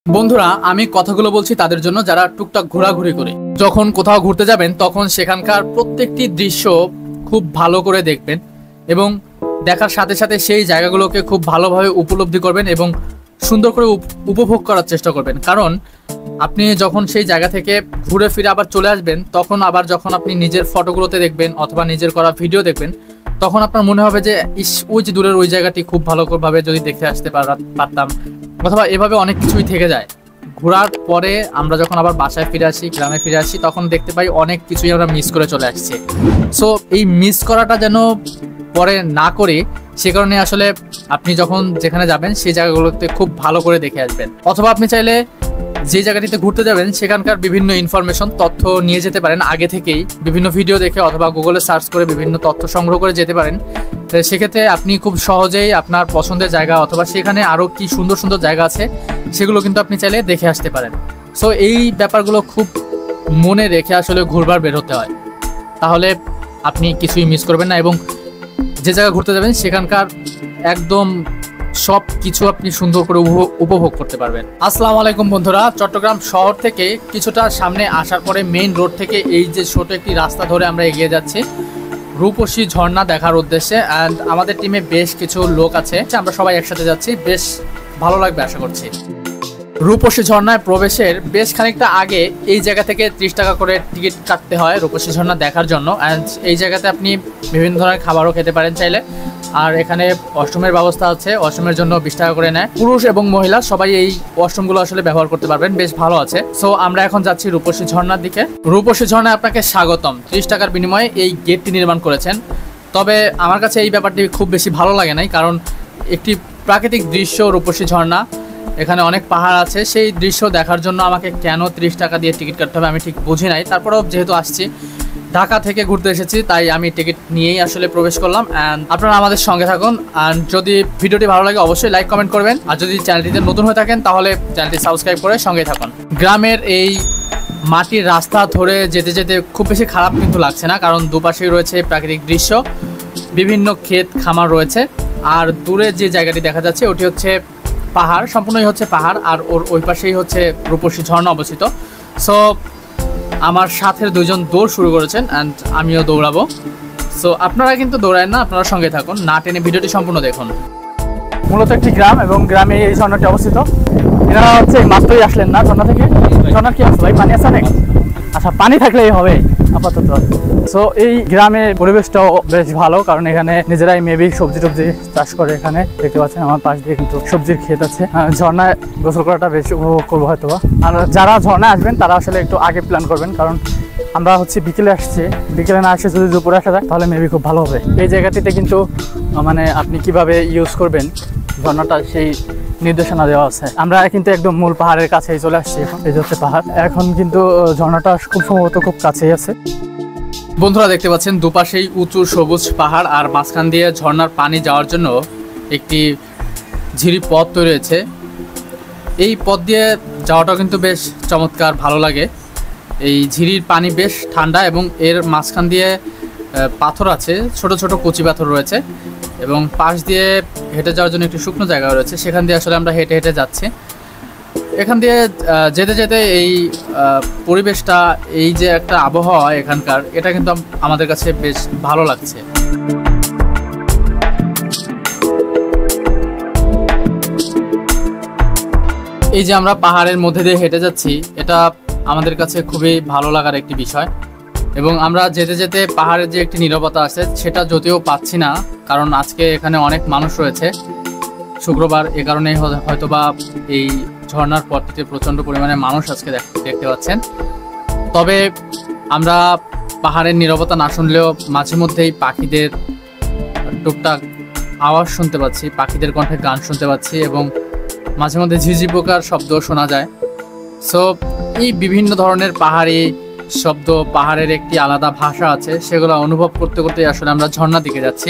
বন্ধুরা, আমি কথাগুলো বলছি তাদের জন্য যারা টুকটাক ঘোরাঘুরি করে। যখন কোথাও ঘুরতে যাবেন তখন সেখানকার প্রত্যেকটি দৃশ্য খুব ভালো করে দেখবেন এবং দেখার সাথে সাথে সেই জায়গাগুলোকে খুব ভালোভাবে উপলব্ধি করবেন এবং সুন্দর করে উপভোগ করার চেষ্টা করবেন। কারণ আপনি যখন সেই জায়গা থেকে ঘুরে ফিরে আবার চলে আসবেন, তখন আবার যখন আপনি নিজের ফটোগুলোতে দেখবেন অথবা নিজের করা ভিডিও দেখবেন, তখন আপনার মনে হবে যে ওই যে দূরের ওই জায়গাটি খুব ভালোভাবে যদি দেখে আসতে পারতাম, অথবা এভাবে অনেক কিছুই থেকে যায়। ঘোরার পরে আমরা যখন আবার বাসায় ফিরে আসি, গ্রামে ফিরে আসি, তখন দেখতে পাই অনেক কিছুই আমরা মিস করে চলে আসছি। সো এই মিস করাটা যেন পরে না করে, সে কারণে আসলে আপনি যখন যেখানে যাবেন সেই জায়গাগুলোতে খুব ভালো করে দেখে আসবেন। অথবা আপনি চাইলে যে জায়গাটিতে ঘুরতে যাবেন সেখানকার বিভিন্ন ইনফরমেশন, তথ্য নিয়ে যেতে পারেন আগে থেকেই, বিভিন্ন ভিডিও দেখে অথবা গুগলে সার্চ করে বিভিন্ন তথ্য সংগ্রহ করে যেতে পারেন। সেক্ষেত্রে আপনি খুব সহজেই আপনার পছন্দের জায়গা অথবা সেখানে আরও কি সুন্দর সুন্দর জায়গা আছে সেগুলো কিন্তু আপনি চাইলে দেখে আসতে পারেন। সো এই ব্যাপারগুলো খুব মনে রেখে আসলে ঘুরবার বের হতে হয়, তাহলে আপনি কিছুই মিস করবেন না এবং যে জায়গা ঘুরতে যাবেন সেখানকার একদম সব কিছু আপনি সুন্দর করে উপভোগ করতে পারবেন। আসসালামু আলাইকুম বন্ধুরা, চট্টগ্রাম শহর থেকে কিছুটা সামনে আসার পরে মেইন রোড থেকে এই যে ছোট একটি রাস্তা ধরে আমরা এগিয়ে যাচ্ছি রূপসী ঝর্ণা দেখার উদ্দেশ্যে। অ্যান্ড আমাদের টিমে বেশ কিছু লোক আছে, আমরা সবাই একসাথে যাচ্ছি, বেশ ভালো লাগবে আশা করছি। রূপসী ঝর্ণায় প্রবেশের বেশ খানিকটা আগে এই জায়গা থেকে 30 টাকা করে টিকিট কাটতে হয় রূপসী ঝর্ণা দেখার জন্য। অ্যান্ড এই জায়গাতে আপনি বিভিন্ন ধরনের খাবারও খেতে পারেন চাইলে। আর এখানে ওয়াশরুমের ব্যবস্থা আছে, ওয়াশরুমের জন্য 20 টাকা করে নেয়। পুরুষ এবং মহিলা সবাই এই ওয়াশরুমগুলো আসলে ব্যবহার করতে পারবেন, বেশ ভালো আছে। সো আমরা এখন যাচ্ছি রূপসী ঝর্ণার দিকে। রূপসী ঝর্ণায় আপনাকে স্বাগতম। 30 টাকার বিনিময়ে এই গেটটি নির্মাণ করেছেন। তবে আমার কাছে এই ব্যাপারটি খুব বেশি ভালো লাগে নাই, কারণ একটি প্রাকৃতিক দৃশ্য রূপসী ঝর্ণা, এখানে অনেক পাহাড় আছে, সেই দৃশ্য দেখার জন্য আমাকে কেন 30 টাকা দিয়ে টিকিট কাটতে হবে আমি ঠিক বুঝি নাই। তারপরেও যেহেতু আসছি, ঢাকা থেকে ঘুরতে এসেছি, তাই আমি টিকিট নিয়েই আসলে প্রবেশ করলাম। অ্যান্ড আপনারা আমাদের সঙ্গে থাকুন। অ্যান্ড যদি ভিডিওটি ভালো লাগে অবশ্যই লাইক কমেন্ট করবেন, আর যদি চ্যানেলটিতে নতুন হয়ে থাকেন তাহলে চ্যানেলটি সাবস্ক্রাইব করে সঙ্গেই থাকুন। গ্রামের এই মাটির রাস্তা ধরে যেতে যেতে খুব বেশি খারাপ কিন্তু লাগছে না, কারণ দুপাশেই রয়েছে প্রাকৃতিক দৃশ্য, বিভিন্ন ক্ষেত খামার রয়েছে। আর দূরে যে জায়গাটি দেখা যাচ্ছে ওটি হচ্ছে পাহাড়, সম্পূর্ণই হচ্ছে পাহাড়, আর ওর ওই পাশেই হচ্ছে রূপসী ঝর্ণা অবস্থিত। সো আমার সাথে দুইজন দৌড় শুরু করেছেন অ্যান্ড আমিও দৌড়াবো। সো আপনারা কিন্তু দৌড়ায় না, আপনারা সঙ্গে থাকুন, না টেনে ভিডিওটি সম্পূর্ণ দেখুন। মূলত একটি গ্রাম এবং গ্রামে এই ঝর্ণাটি অবস্থিত। এরা হচ্ছে মাত্রই আসলেন না ঝর্ণা থেকে। ঝর্ণার কি আছে ভাই, পানি আছে অনেক? আচ্ছা, পানি থাকলেই হবে আপাতত। সো এই গ্রামের পরিবেশটাও বেশ ভালো, কারণ এখানে নিজেরাই মেবি সবজি টবজি চাষ করে। এখানে দেখতে পাচ্ছেন আমার পাশ দিয়ে কিন্তু সবজির ক্ষেত আছে। ঝর্ণায় গোসল করাটা বেশ উপভোগ করবো হয়তো। আর যারা ঝর্ণায় আসবেন তারা আসলে একটু আগে প্ল্যান করবেন, কারণ আমরা হচ্ছে বিকেলে আসছি, বিকেলে না আসে যদি দুপুরে আসা যায় তাহলে মেবি খুব ভালো হবে। এই জায়গাটিতে কিন্তু মানে আপনি কিভাবে ইউজ করবেন ঝর্ণাটা সেই নির্দেশনা দেওয়া আছে। আমরা কিন্তু একদম মূল পাহাড়ের কাছেই চলে আসছি, এখন এই হচ্ছে পাহাড়। এখন কিন্তু ঝর্ণাটা খুব সম্ভবত খুব কাছেই আছে। বন্ধুরা দেখতে পাচ্ছেন দুপাশেই উঁচু সবুজ পাহাড়, আর মাঝখান দিয়ে ঝর্ণার পানি যাওয়ার জন্য একটি ঝিরি পথ তৈরি হয়েছে। এই পথ দিয়ে যাওয়াটাও কিন্তু বেশ চমৎকার, ভালো লাগে। এই ঝিরির পানি বেশ ঠান্ডা এবং এর মাঝখান দিয়ে পাথর আছে, ছোট ছোট কচি পাথর রয়েছে, এবং পাশ দিয়ে হেঁটে যাওয়ার জন্য একটি শুকনো জায়গা রয়েছে, সেখান দিয়ে আসলে আমরা হেঁটে হেঁটে যাচ্ছি। এখান দিয়ে যেতে যেতে এই পরিবেশটা, এই যে একটা আবহাওয়া এখানকার, এটা কিন্তু আমাদের কাছে বেশ ভালো লাগছে। এই যে আমরা পাহাড়ের মধ্যে দিয়ে হেঁটে যাচ্ছি, এটা আমাদের কাছে খুবই ভালো লাগার একটি বিষয়। এবং আমরা যেতে যেতে পাহাড়ের যে একটি নীরবতা আছে সেটা যদিও পাচ্ছি না, কারণ আজকে এখানে অনেক মানুষ রয়েছে, শুক্রবার, এ কারণেই হয়তোবা এই ঝর্ণার পথটিতে প্রচণ্ড পরিমাণে মানুষ আজকে দেখতে পাচ্ছেন। তবে আমরা পাহাড়ের নীরবতা না শুনলেও মাঝে মধ্যেই পাখিদের টুকটাক আওয়াজ শুনতে পাচ্ছি, পাখিদের কণ্ঠে গান শুনতে পাচ্ছি, এবং মাঝে মধ্যে ঝিঝি পোকার শব্দ শোনা যায়। সো এই বিভিন্ন ধরনের পাহাড়ি শব্দ, পাহাড়ের একটি আলাদা ভাষা আছে, সেগুলো অনুভব করতে করতে আসলে আমরা ঝর্ণার দিকে যাচ্ছি।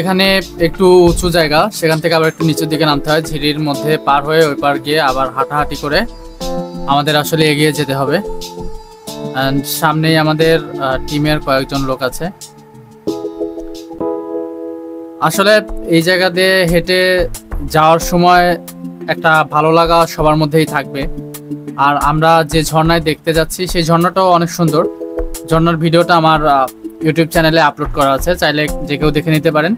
এখানে একটু উঁচু জায়গা, সেখান থেকে আবার একটু নিচের দিকে নামতে হয়, ঝিরির মধ্যে পার হয়ে ওই পার গিয়ে আবার হাঁটাহাঁটি করে আমাদের আসলে এগিয়ে যেতে হবে। অ্যান্ড সামনেই আমাদের টিমের কয়েকজন লোক আছে। আসলে এই জায়গা দিয়ে হেঁটে যাওয়ার সময় একটা ভালো লাগা সবার মধ্যেই থাকবে। আর আমরা যে ঝর্ণায় দেখতে যাচ্ছি সেই ঝর্ণাটাও অনেক সুন্দর। ঝর্ণার ভিডিওটা আমার ইউটিউব চ্যানেলে আপলোড করা আছে, চাইলে যে কেউ দেখে নিতে পারেন।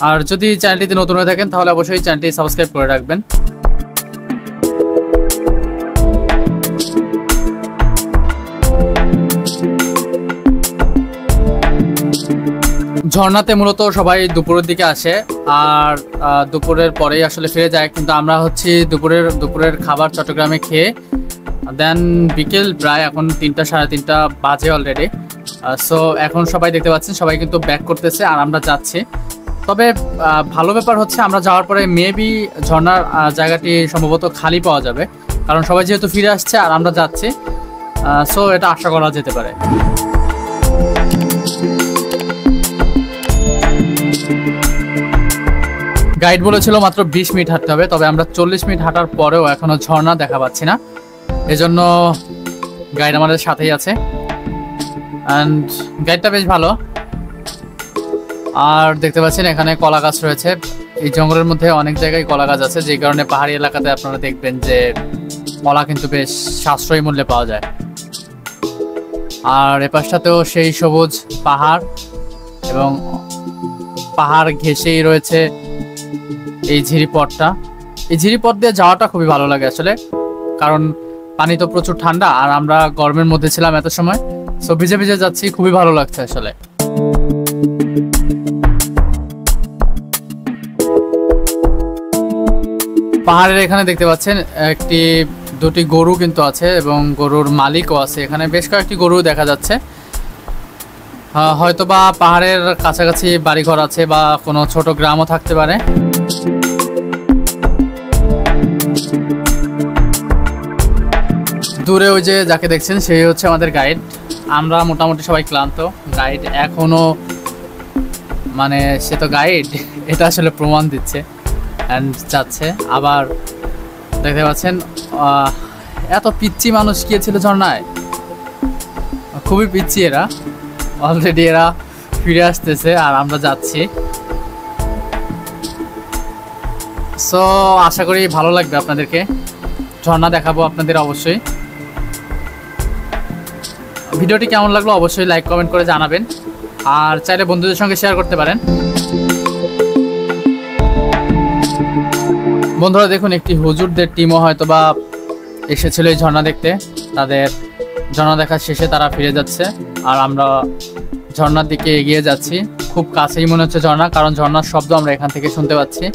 আর যদি চ্যানেলটিতে নতুন হয়ে থাকেন তাহলে অবশ্যই চ্যানেলটি সাবস্ক্রাইব করে রাখবেন। ঝর্ণাতে মূলত সবাই দুপুরের দিকে আসে আর দুপুরের পরেই আসলে ফিরে যায়, কিন্তু আমরা হচ্ছে দুপুরের খাবার চট্টগ্রামে খেয়ে দেন বিকেল প্রায় এখন 3টা সাড়ে 3টা বাজে অলরেডি। সো এখন সবাই দেখতে পাচ্ছেন সবাই কিন্তু ব্যাক করতেছে আর আমরা যাচ্ছি। তবে ভালো ব্যাপার হচ্ছে আমরা যাওয়ার পরে মেবি ঝর্ণার জায়গাটি সম্ভবত খালি পাওয়া যাবে, কারণ সবাই যেহেতু ফিরে আসছে আর আমরা যাচ্ছি। সো এটা আশা করা যেতে পারে। গাইড বলেছিল মাত্র 20 মিনিট হাঁটতে হবে, তবে আমরা 40 মিনিট হাঁটার পরেও এখনো ঝর্ণা দেখা পাচ্ছি না। এজন্য গাইড আমাদের সাথেই আছে অ্যান্ড গাইডটা বেশ ভালো। আর দেখতে পাচ্ছেন এখানে কলা গাছ রয়েছে। এই জঙ্গলের মধ্যে অনেক জায়গায় কলা গাছ আছে, যে কারণে পাহাড়ি এলাকাতে আপনারা দেখবেন যে কলা কিন্তু বেশ সাশ্রয়ী মূল্যে পাওয়া যায়। আর এপাশটাতেও সেই সবুজ পাহাড় এবং পাহাড় ঘেঁষেই রয়েছে এই ঝিরিপথটা। এই ঝিরিপথ দিয়ে যাওয়াটা খুবই ভালো লাগে আসলে, কারণ পানি তো প্রচুর ঠান্ডা আর আমরা গরমের মধ্যে ছিলাম এত সময়। সো ভিজে ভিজে যাচ্ছি, খুবই ভালো লাগছে আসলে। পাহাড়ের এখানে দেখতে পাচ্ছেন দুটি গরু কিন্তু আছে এবং গরুর মালিকও আছে। এখানে বেশ কয়েকটি গরু দেখা যাচ্ছে। হয়তোবা পাহাড়ের কাছাকাছি বাড়িঘর আছে বা কোনো ছোট গ্রামও থাকতে পারে। দূরে ওই যে যাকে দেখছেন সেই হচ্ছে আমাদের গাইড। আমরা মোটামুটি সবাই ক্লান্ত, গাইড এখনো মানে সে তো গাইড, এটা আসলে প্রমাণ দিচ্ছে অ্যান্ড যাচ্ছে। আবার দেখতে পাচ্ছেন এত পিচ্ছি মানুষ গিয়েছিল ঝর্ণায়, খুবই পিচ্ছি এরা। অলরেডি এরা ফিরে আসতেছে আর আমরা যাচ্ছি। সো আশা করি ভালো লাগবে আপনাদেরকে, ঝর্ণা দেখাবো আপনাদের অবশ্যই। ভিডিওটি কেমন লাগলো অবশ্যই লাইক কমেন্ট করে জানাবেন, আর চাইলে বন্ধুদের সঙ্গে শেয়ার করতে পারেন। বন্ধুরা দেখুন, একটি হুজুরদের টিমও হয়তো বা এসেছিল এই ঝর্ণা দেখতে। তাদের ঝর্ণা দেখার শেষে তারা ফিরে যাচ্ছে আর আমরা ঝর্ণার দিকে এগিয়ে যাচ্ছি। খুব কাছেই মনে হচ্ছে ঝর্ণা, কারণ ঝর্ণার শব্দ আমরা এখান থেকে শুনতে পাচ্ছি।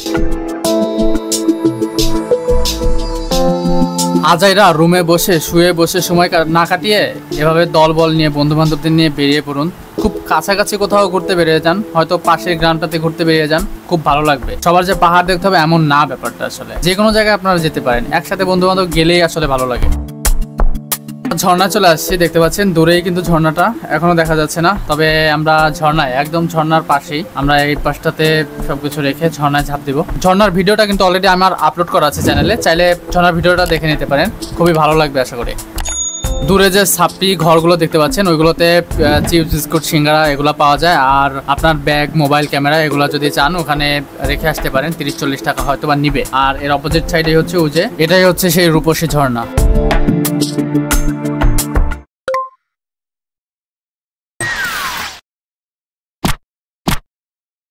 আজাইরা রুমে বসে শুয়ে বসে সময় না কাটিয়ে এভাবে দলবল নিয়ে বন্ধু বান্ধবদের নিয়ে বেরিয়ে পড়ুন। খুব কাছাকাছি কোথাও ঘুরতে বেরিয়ে যান, হয়তো পাশের গ্রামটাতে ঘুরতে বেরিয়ে যান, খুব ভালো লাগবে। সবার যে পাহাড় দেখতে হবে এমন না ব্যাপারটা, আসলে যে কোনো জায়গায় আপনারা যেতে পারেন, একসাথে বন্ধু বান্ধব গেলেই আসলে ভালো লাগে। ঝর্ণা চলে আসছে, দেখতে পাচ্ছেন দূরেই কিন্তু ঝর্ণাটা এখনো দেখা যাচ্ছে না। তবে আমরা ঝর্ণায় একদম ঝর্ণার পাশেই, আমরা এই পাশটাতে সবকিছু রেখে ঝর্ণায় ঝাঁপ দিব। ঝর্ণার ভিডিওটা কিন্তু অলরেডি আমার আপলোড করা আছে চ্যানেলে, চাইলে ঝর্ণার ভিডিওটা দেখে নিতে পারেন, খুবই ভালো লাগবে আশা করি। দূরে যে ছাপড়ি ঘরগুলো দেখতে পাচ্ছেন ওইগুলোতে চিপস বিস্কুট সিঙ্গারা এগুলো পাওয়া যায়। আর আপনার ব্যাগ মোবাইল ক্যামেরা এগুলো যদি চান ওখানে রেখে আসতে পারেন, 30-40 টাকা হয়তো বা নিবে। আর এর অপোজিট সাইডে হচ্ছে ওই যে এটাই হচ্ছে সেই রূপসী ঝর্ণা।